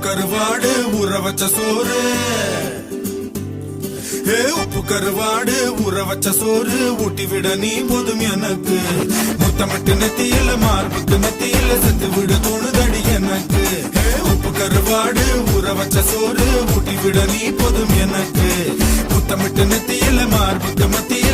கருவாடு ஊற வச்ச சோறு, உப்பு கருவாடு ஊற வச்ச சோறு ஊட்டி விட நீ போதும் எனக்கு. முத்தமிட்டு நெத்தியில மார்புக்கு நெத்தியில செத்து விட தோணுதடி எனக்கு. உப்பு கருவாடு ஊற வச்ச சோறு ஊட்டி விட நீ போதும் எனக்கு. முத்தமிட்டு நெத்தியில மார்புக்கு மத்தியில